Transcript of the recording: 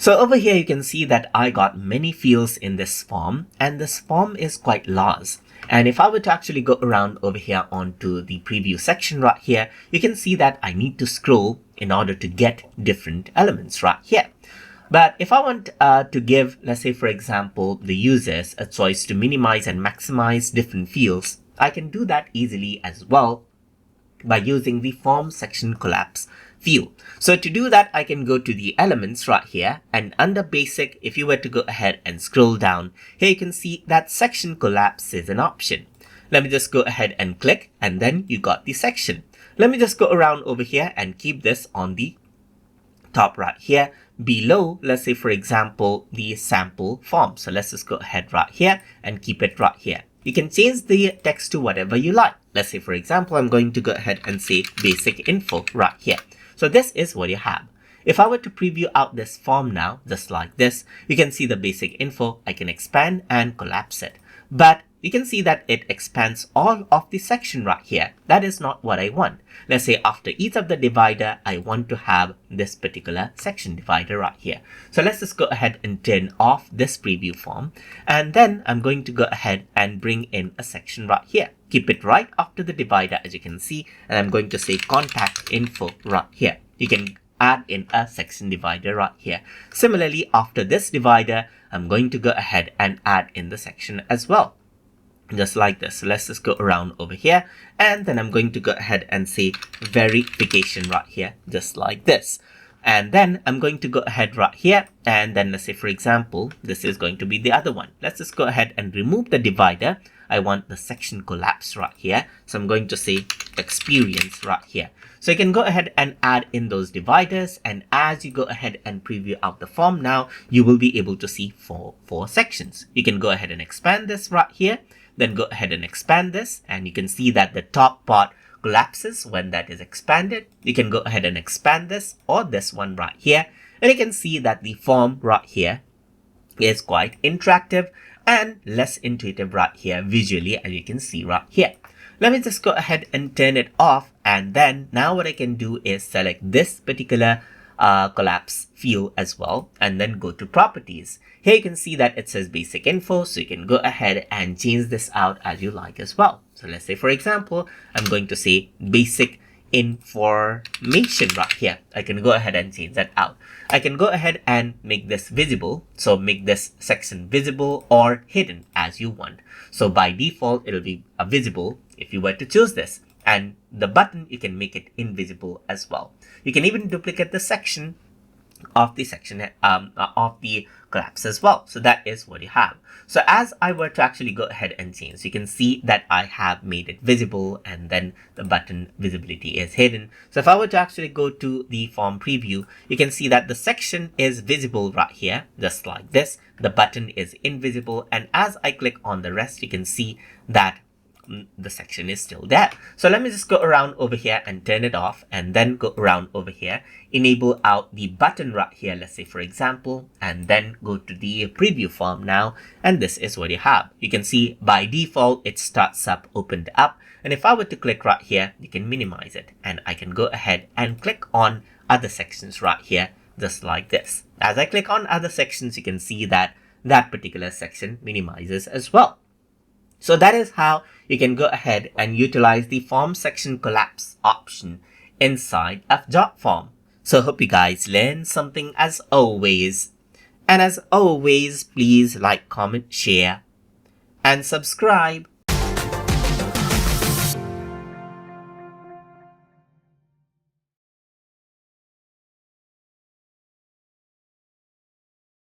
So over here, you can see that I got many fields in this form, and this form is quite large. And if I were to actually go around over here onto the preview section right here, you can see that I need to scroll in order to get different elements right here. But if I want to give, let's say, for example, the users a choice to minimize and maximize different fields, I can do that easily as well by using the Form Section Collapse field. So to do that, I can go to the elements right here, and under basic, if you were to go ahead and scroll down, here you can see that section collapse is an option. Let me just go ahead and click, and then you got the section. Let me just go around over here and keep this on the top right here. Below, let's say for example, the sample form. So let's just go ahead right here and keep it right here. You can change the text to whatever you like. Let's say for example, I'm going to go ahead and say basic info right here. So this is what you have. If I were to preview out this form now, just like this, you can see the basic info. I can expand and collapse it. But you can see that it expands all of the section right here. That is not what I want. Let's say after each of the divider, I want to have this particular section divider right here. So let's just go ahead and turn off this preview form. And then I'm going to go ahead and bring in a section right here. Keep it right after the divider, as you can see. And I'm going to say contact info right here. You can add in a section divider right here. Similarly, after this divider, I'm going to go ahead and add in the section as well. Just like this. So let's just go around over here, and then I'm going to go ahead and say verification right here, just like this. And then I'm going to go ahead right here, and then let's say for example, this is going to be the other one. Let's just go ahead and remove the divider. I want the section collapse right here. So I'm going to say experience right here. So you can go ahead and add in those dividers, and as you go ahead and preview out the form now, you will be able to see four sections. You can go ahead and expand this right here, then go ahead and expand this, and you can see that the top part collapses when that is expanded. You can go ahead and expand this or this one right here, and you can see that the form right here is quite interactive and less intuitive right here visually, as you can see right here. Let me just go ahead and turn it off, and then now what I can do is select this particular collapse field as well, and then go to properties. Here you can see that it says basic info, so you can go ahead and change this out as you like as well. So let's say for example, I'm going to say basic information right here. I can go ahead and change that out. I can go ahead and make this visible, so make this section visible or hidden as you want. So by default, it'll be visible if you were to choose this. And the button, you can make it invisible as well. You can even duplicate the section of the of the collapse as well. So that is what you have. So as I were to actually go ahead and change, you can see that I have made it visible, and then the button visibility is hidden. So if I were to actually go to the form preview, you can see that the section is visible right here, just like this. The button is invisible, and as I click on the rest, you can see that the section is still there. So let me just go around over here and turn it off, and then go around over here, enable out the button right here, let's say for example, and then go to the preview form now, and this is what you have. You can see by default it starts up, opened up, and if I were to click right here, you can minimize it, and I can go ahead and click on other sections right here, just like this. As I click on other sections, you can see that that particular section minimizes as well. So that is how you can go ahead and utilize the Form Section Collapse option inside of Jotform. So hope you guys learned something as always. And as always, please like, comment, share, and subscribe.